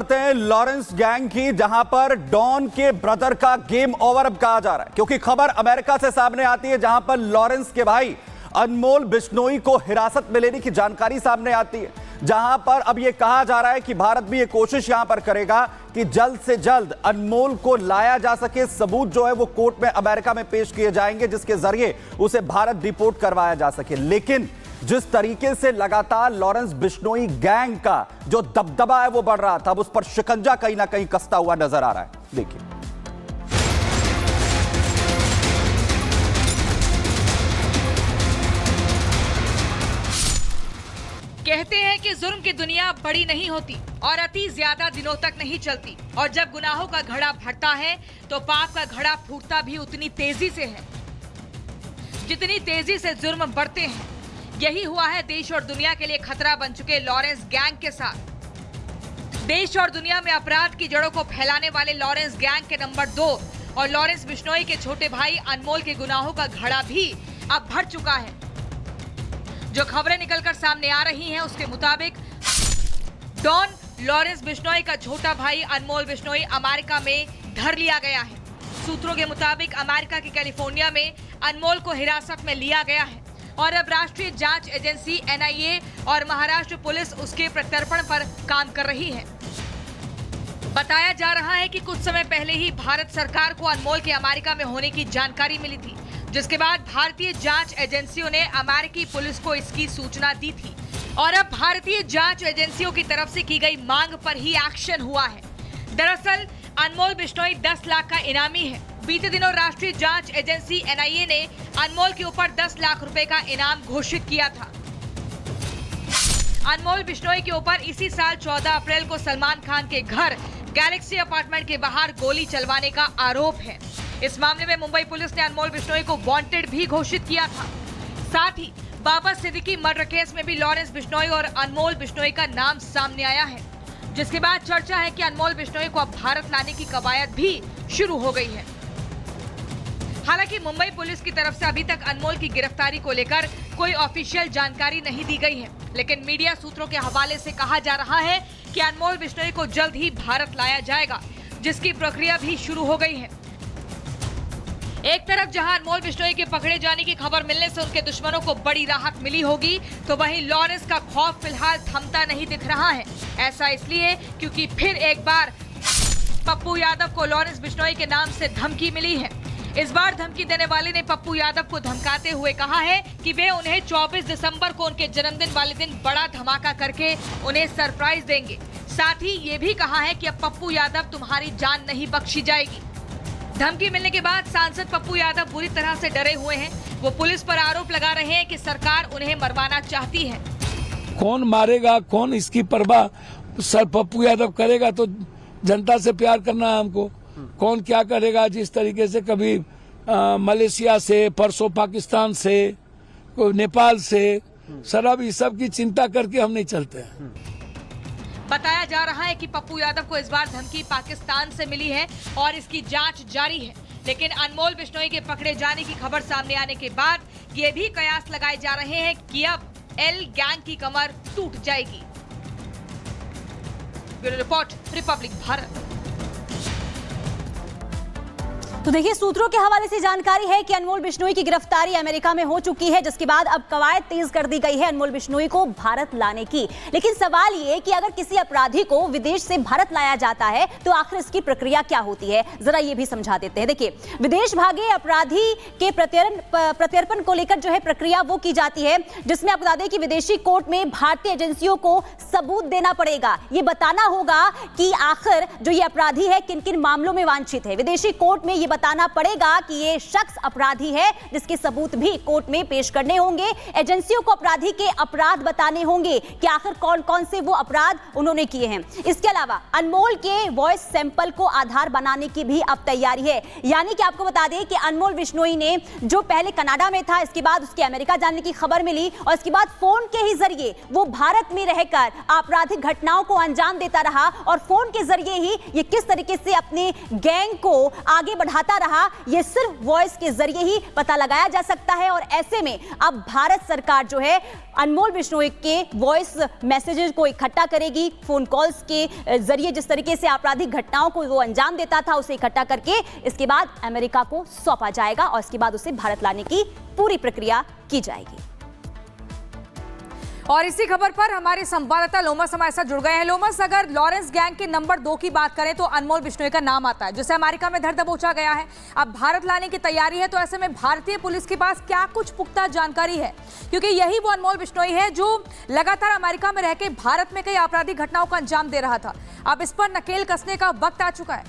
करते हैं Lawrence gang की, जहां पर डॉन के ब्रदर का गेम ओवर अब कहा जा रहा है, क्योंकि खबर अमेरिका से सामने आती है जहां पर लॉरेंस के भाई अनमोल बिश्नोई को हिरासत में लेने की जानकारी सामने आती है, जहां पर अब यह कहा जा रहा है कि भारत भी ये कोशिश यहां पर करेगा कि जल्द से जल्द अनमोल को लाया जा सके। सबूत जो है वो कोर्ट में अमेरिका में पेश किए जाएंगे, जिसके जरिए उसे भारत डिपोर्ट करवाया जा सके। लेकिन जिस तरीके से लगातार लॉरेंस बिश्नोई गैंग का जो दबदबा है वो बढ़ रहा था, अब उस पर शिकंजा कहीं ना कहीं कसता हुआ नजर आ रहा है। देखिए, कहते हैं कि जुर्म की दुनिया बड़ी नहीं होती और अति ज्यादा दिनों तक नहीं चलती, और जब गुनाहों का घड़ा भरता है तो पाप का घड़ा फूटता भी उतनी तेजी से है जितनी तेजी से जुर्म बढ़ते हैं। यही हुआ है देश और दुनिया के लिए खतरा बन चुके लॉरेंस गैंग के साथ। देश और दुनिया में अपराध की जड़ों को फैलाने वाले लॉरेंस गैंग के नंबर 2 और लॉरेंस बिश्नोई के छोटे भाई अनमोल के गुनाहों का घड़ा भी अब भर चुका है। जो खबरें निकलकर सामने आ रही हैं उसके मुताबिक डॉन लॉरेंस बिश्नोई का छोटा भाई अनमोल बिश्नोई अमेरिका में धर लिया गया है। सूत्रों के मुताबिक अमेरिका के कैलिफोर्निया में अनमोल को हिरासत में लिया गया है और अब राष्ट्रीय जांच एजेंसी NIA और महाराष्ट्र पुलिस उसके प्रत्यर्पण पर काम कर रही है। बताया जा रहा है कि कुछ समय पहले ही भारत सरकार को अनमोल के अमेरिका में होने की जानकारी मिली थी, जिसके बाद भारतीय जांच एजेंसियों ने अमेरिकी पुलिस को इसकी सूचना दी थी और अब भारतीय जांच एजेंसियों की तरफ से की गई मांग पर ही एक्शन हुआ है। दरअसल अनमोल बिश्नोई 10 लाख का इनामी है। बीते दिनों राष्ट्रीय जांच एजेंसी NIA ने अनमोल के ऊपर 10 लाख रुपए का इनाम घोषित किया था। अनमोल बिश्नोई के ऊपर इसी साल 14 अप्रैल को सलमान खान के घर गैलेक्सी अपार्टमेंट के बाहर गोली चलवाने का आरोप है। इस मामले में मुंबई पुलिस ने अनमोल बिश्नोई को वांटेड भी घोषित किया था। साथ ही बाबा सिद्दीकी मर्डर केस में भी लॉरेंस बिश्नोई और अनमोल बिश्नोई का नाम सामने आया है, जिसके बाद चर्चा है कि अनमोल बिश्नोई को अब भारत लाने की कवायद भी शुरू हो गई है। हालांकि मुंबई पुलिस की तरफ से अभी तक अनमोल की गिरफ्तारी को लेकर कोई ऑफिशियल जानकारी नहीं दी गई है, लेकिन मीडिया सूत्रों के हवाले से कहा जा रहा है कि अनमोल बिश्नोई को जल्द ही भारत लाया जाएगा, जिसकी प्रक्रिया भी शुरू हो गई है। एक तरफ जहां अनमोल बिश्नोई के पकड़े जाने की खबर मिलने से उनके दुश्मनों को बड़ी राहत मिली होगी, तो वहीं लॉरेंस का खौफ फिलहाल थमता नहीं दिख रहा है। ऐसा इसलिए क्योंकि फिर एक बार पप्पू यादव को लॉरेंस बिश्नोई के नाम से धमकी मिली है। इस बार धमकी देने वाले ने पप्पू यादव को धमकाते हुए कहा है कि वे उन्हें 24 दिसंबर को उनके जन्मदिन वाले दिन बड़ा धमाका करके उन्हें सरप्राइज देंगे। साथ ही ये भी कहा है कि अब पप्पू यादव तुम्हारी जान नहीं बख्शी जाएगी। धमकी मिलने के बाद सांसद पप्पू यादव बुरी तरह से डरे हुए हैं। वो पुलिस पर आरोप लगा रहे हैं कि सरकार उन्हें मरवाना चाहती है। कौन मारेगा, कौन इसकी परवाह सर पप्पू यादव करेगा, तो जनता से प्यार करना है हमको। कौन क्या करेगा, जिस तरीके से कभी मलेशिया से, परसों पाकिस्तान से, नेपाल से, सर अब इस सब की चिंता करके हम नहीं चलते हैं। बताया जा रहा है कि पप्पू यादव को इस बार धमकी पाकिस्तान से मिली है और इसकी जांच जारी है। लेकिन अनमोल बिश्नोई के पकड़े जाने की खबर सामने आने के बाद ये भी कयास लगाए जा रहे हैं कि अब एल गैंग की कमर टूट जाएगी। Bureau report, Republic Bharat. तो देखिए, सूत्रों के हवाले से जानकारी है कि अनमोल बिश्नोई की गिरफ्तारी अमेरिका में हो चुकी है, जिसके बाद अब कवायद तेज कर दी गई है अनमोल बिश्नोई को भारत लाने की। लेकिन सवाल ये कि अगर किसी अपराधी को विदेश से भारत लाया जाता है तो आखिर इसकी प्रक्रिया क्या होती है, जरा ये भी समझा देते हैं। देखिए, विदेश भागे अपराधी के प्रत्यर्पण को लेकर जो है प्रक्रिया वो की जाती है, जिसमें आपको बता दें कि विदेशी कोर्ट में भारतीय एजेंसियों को सबूत देना पड़ेगा। ये बताना होगा कि आखिर जो ये अपराधी है किन किन मामलों में वांछित है। विदेशी कोर्ट में ये बताना पड़ेगा कि ये शख्स अपराधी है, जिसके सबूत भी कोर्ट में पेश करने होंगे। एजेंसियों को अपराधी के अपराध बताने होंगे कि आखिर कौन कौन से वो अपराध उन्होंने किए हैं। इसके अलावा अनमोल के वॉइस सैंपल को आधार बनाने की भी अब तैयारी है। यानी कि आपको बता दें कि अनमोल बिश्नोई ने जो पहले कनाडा में था, इसके बाद उसके अमेरिका जाने की खबर मिली और इसके बाद फोन के ही जरिए वो भारत में रहकर आपराधिक घटनाओं को अंजाम देता रहा और फोन के जरिए ही ये किस तरीके से अपने गैंग को आगे बढ़ा दिखाता रहा, ये सिर्फ वॉइस के जरिए ही पता लगाया जा सकता है। और ऐसे में अब भारत सरकार जो है अनमोल बिश्नोई के वॉइस मैसेजेस को इकट्ठा करेगी, फोन कॉल्स के जरिए जिस तरीके से आपराधिक घटनाओं को वो अंजाम देता था उसे इकट्ठा करके इसके बाद अमेरिका को सौंपा जाएगा और इसके बाद उसे भारत लाने की पूरी प्रक्रिया की जाएगी। और इसी खबर पर हमारे संवाददाता लोमस हमारे साथ जुड़ गए हैं। लोमस, अगर लॉरेंस गैंग के नंबर 2 की बात करें तो अनमोल बिश्नोई का नाम आता है, जिसे अमेरिका में धर दबोचा गया है। अब भारत लाने की तैयारी है, तो ऐसे में भारतीय पुलिस के पास क्या कुछ पुख्ता जानकारी है? क्योंकि यही वो अनमोल बिश्नोई है जो लगातार अमेरिका में रहकर भारत में कई आपराधिक घटनाओं का अंजाम दे रहा था। अब इस पर नकेल कसने का वक्त आ चुका है।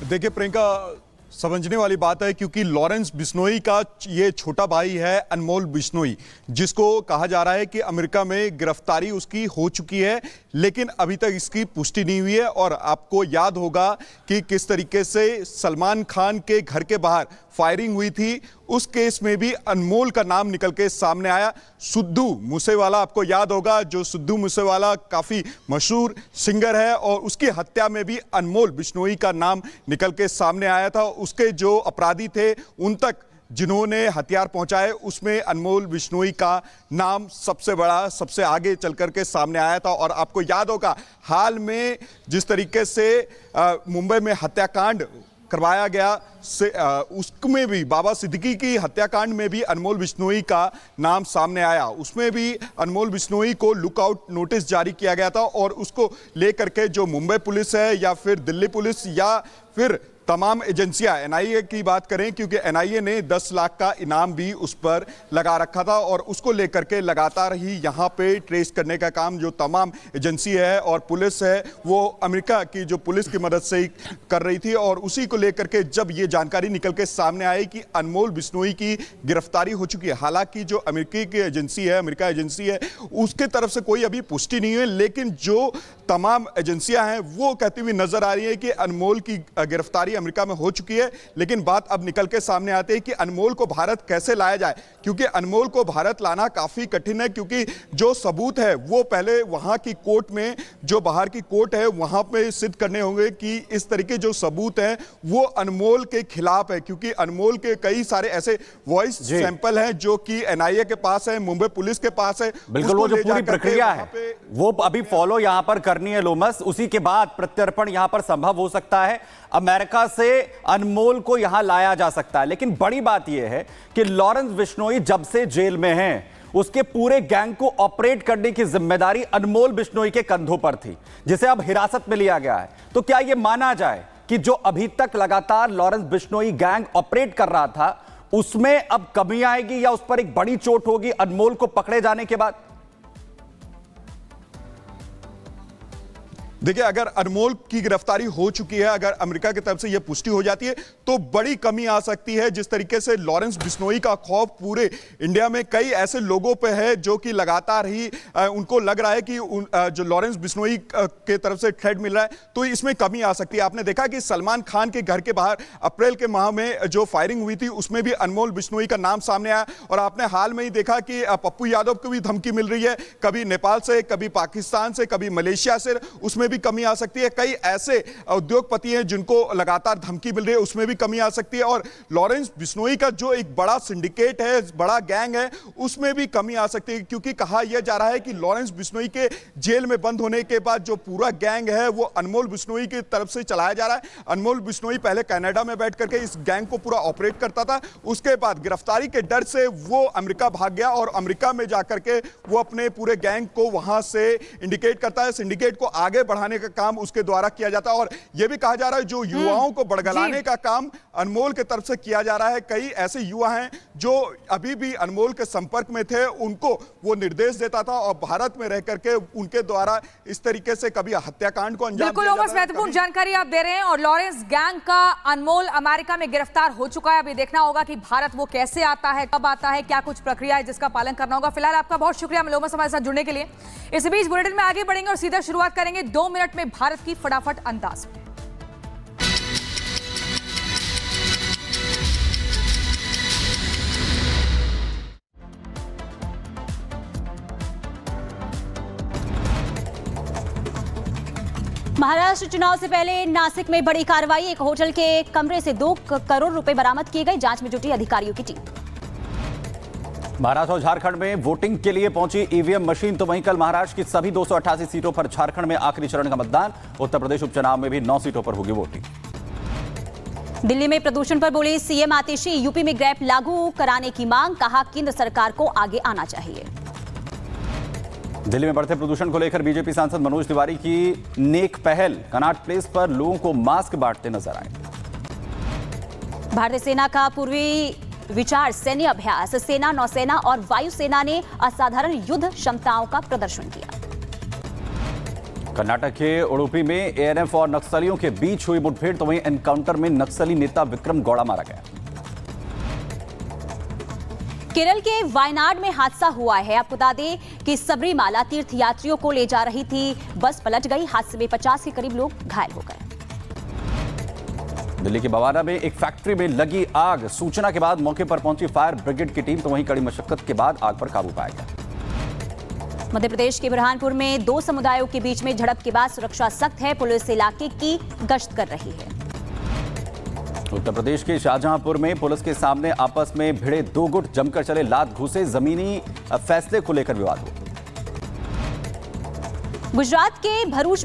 देखिए प्रियंका, समझने वाली बात है क्योंकि लॉरेंस बिश्नोई का ये छोटा भाई है अनमोल बिश्नोई, जिसको कहा जा रहा है कि अमेरिका में गिरफ्तारी उसकी हो चुकी है, लेकिन अभी तक इसकी पुष्टि नहीं हुई है। और आपको याद होगा कि किस तरीके से सलमान खान के घर के बाहर फायरिंग हुई थी, उस केस में भी अनमोल का नाम निकल के सामने आया। सिद्धू मूसेवाला, आपको याद होगा, जो सिद्धू मूसेवाला काफी मशहूर सिंगर है, और उसकी हत्या में भी अनमोल बिश्नोई का नाम निकल के सामने आया था। उसके जो अपराधी थे उन तक जिन्होंने हथियार पहुंचाए, उसमें अनमोल बिश्नोई का नाम सबसे बड़ा, सबसे आगे चल करके सामने आया था। और आपको याद होगा हाल में जिस तरीके से मुंबई में हत्याकांड करवाया गया, उसमें भी बाबा सिद्दीकी की हत्याकांड में भी अनमोल बिश्नोई का नाम सामने आया। उसमें भी अनमोल बिश्नोई को लुकआउट नोटिस जारी किया गया था, और उसको लेकर के जो मुंबई पुलिस है या फिर दिल्ली पुलिस या फिर तमाम एजेंसियां, एनआईए की बात करें, क्योंकि एनआईए ने 10 लाख का इनाम भी उस पर लगा रखा था, और उसको लेकर के लगातार ही यहाँ पे ट्रेस करने का काम जो तमाम एजेंसी है और पुलिस है वो अमेरिका की जो पुलिस की मदद से ही कर रही थी। और उसी को लेकर के जब ये जानकारी निकल के सामने आई कि अनमोल बिश्नोई की गिरफ्तारी हो चुकी है, हालांकि जो अमेरिकी की एजेंसी है, अमेरिका एजेंसी है, उसके तरफ से कोई अभी पुष्टि नहीं है, लेकिन जो तमाम एजेंसियां हैं वो कहती हुई नजर आ रही है कि अनमोल की गिरफ्तारी अमेरिका में हो चुकी है। लेकिन बात अब निकल के सामने आती है कि अनमोल को भारत कैसे लाया जाए, क्योंकि अनमोल को भारत लाना काफी कठिन है, क्योंकि जो सबूत है वो पहले वहां की कोर्ट में, जो बाहर की कोर्ट है वहां पे सिद्ध करने होंगे कि इस तरीके जो सबूत हैं वो अनमोल के खिलाफ है, क्योंकि अनमोल के कई सारे ऐसे वॉइस सैंपल हैं जो कि एनआईए के पास है, मुंबई पुलिस के पास है। बिल्कुल, वो जो पूरी प्रक्रिया है वो अभी फॉलो यहां पर करनी है लोमस, उसी के बाद प्रत्यर्पण यहां पर संभव हो सकता है, अमेरिका से अनमोल को यहां लाया जा सकता है। लेकिन बड़ी बात यह है कि लॉरेंस बिश्नोई जब से जेल में हैं, उसके पूरे गैंग को ऑपरेट करने की जिम्मेदारी अनमोल बिश्नोई के कंधों पर थी, जिसे अब हिरासत में लिया गया है। तो क्या यह माना जाए कि जो अभी तक लगातार लॉरेंस बिश्नोई गैंग ऑपरेट कर रहा था उसमें अब कमी आएगी, या उस पर एक बड़ी चोट होगी अनमोल को पकड़े जाने के बाद? देखिए, अगर अनमोल की गिरफ्तारी हो चुकी है, अगर अमेरिका की तरफ से यह पुष्टि हो जाती है तो बड़ी कमी आ सकती है। जिस तरीके से लॉरेंस बिश्नोई का खौफ पूरे इंडिया में कई ऐसे लोगों पे है जो कि लगातार ही उनको लग रहा है कि जो लॉरेंस बिश्नोई के तरफ से थ्रेट मिल रहा है, तो इसमें कमी आ सकती है। आपने देखा कि सलमान खान के घर के बाहर अप्रैल के माह में जो फायरिंग हुई थी उसमें भी अनमोल बिश्नोई का नाम सामने आया, और आपने हाल में ही देखा कि पप्पू यादव को भी धमकी मिल रही है, कभी नेपाल से, कभी पाकिस्तान से, कभी मलेशिया से, उसमें भी कमी आ सकती है। कई ऐसे उद्योगपति हैं जिनको लगातार धमकी मिल रही है, उसमें भी कमी आ सकती है। और लॉरेंस बिश्नोई का जो एक बड़ा सिंडिकेट है, बड़ा गैंग है, उसमें भी कमी आ सकती है, क्योंकि कहा यह जा रहा है कि लॉरेंस बिश्नोई के जेल में बंद होने के बाद जो पूरा गैंग है वो अनमोल बिश्नोई की तरफ से चलाया जा रहा है। अनमोल बिश्नोई पहले कनाडा में बैठ करके इस गैंग को पूरा ऑपरेट करता था, उसके बाद गिरफ्तारी के डर से वो अमेरिका भाग गया, और अमेरिका में जाकर के वो अपने पूरे गैंग को वहां से इंडिकेट करता है। सिंडिकेट को आगे बढ़ाने का काम उसके द्वारा किया जाता है, और यह भी कहा जा रहा है जो युवाओं को बड़गलाने का काम अनमोल के तरफ से किया जा रहा है। कई ऐसे युवा हैं जो अभी भी अनमोल के संपर्क में थे, उनको वो निर्देश देता था, और भारत में रह करके उनके द्वारा इस तरीके से कभी हत्याकांड को अंजाम दिया जाता है। महत्वपूर्ण जानकारी आप दे रहे हैं। और लॉरेंस गैंग का अनमोल अमेरिका में गिरफ्तार हो चुका है। अभी देखना होगा कि भारत वो कैसे आता है, कब आता है, क्या कुछ प्रक्रिया है जिसका पालन करना होगा। फिलहाल आपका बहुत शुक्रिया लोमस हमारे साथ जुड़ने के लिए। इस बीच बुलेटिन में आगे बढ़ेंगे और सीधा शुरुआत करेंगे 2 मिनट में भारत की फटाफट अंदाज में। महाराष्ट्र चुनाव से पहले नासिक में बड़ी कार्रवाई। एक होटल के कमरे से 2 करोड़ रुपए बरामद किए गए। जांच में जुटी अधिकारियों की टीम। महाराष्ट्र और झारखंड में वोटिंग के लिए पहुंची ईवीएम मशीन। तो वहीं कल महाराष्ट्र की सभी 288 सीटों पर, झारखंड में आखिरी चरण का मतदान। उत्तर प्रदेश उपचुनाव में भी 9 सीटों पर होगी वोटिंग। दिल्ली में प्रदूषण पर बोले सीएम आतिशी। यूपी में ग्रैप लागू कराने की मांग। कहा केंद्र सरकार को आगे आना चाहिए। दिल्ली में बढ़ते प्रदूषण को लेकर बीजेपी सांसद मनोज तिवारी की नेक पहल। कनॉट प्लेस पर लोगों को मास्क बांटते नजर आए। भारतीय सेना का पूर्वी विचार सैन्य अभ्यास। सेना, नौसेना और वायुसेना ने असाधारण युद्ध क्षमताओं का प्रदर्शन किया। कर्नाटक के उडुपी में एएनएफ और नक्सलियों के बीच हुई मुठभेड़। तो वहीं एनकाउंटर में नक्सली नेता विक्रम गौड़ा मारा गया। केरल के वायनाड में हादसा हुआ है। आपको बता दें कि सबरीमाला तीर्थ यात्रियों को ले जा रही थी बस पलट गई। हादसे में 50 के करीब लोग घायल हो गए। दिल्ली के बवाना में एक फैक्ट्री में लगी आग। सूचना के बाद मौके पर पहुंची फायर ब्रिगेड की टीम। तो वहीं कड़ी मशक्कत के बाद आग पर काबू पाया गया। मध्य प्रदेश के बुरहानपुर में 2 समुदायों के बीच में झड़प के बाद सुरक्षा सख्त है। पुलिस इलाके की गश्त कर रही है। उत्तर प्रदेश के शाहजहांपुर में पुलिस के सामने आपस में भिड़े 2 गुट। जमकर चले लात घूसे। जमीनी फैसले को लेकर विवाद हुआ। गुजरात के भरूच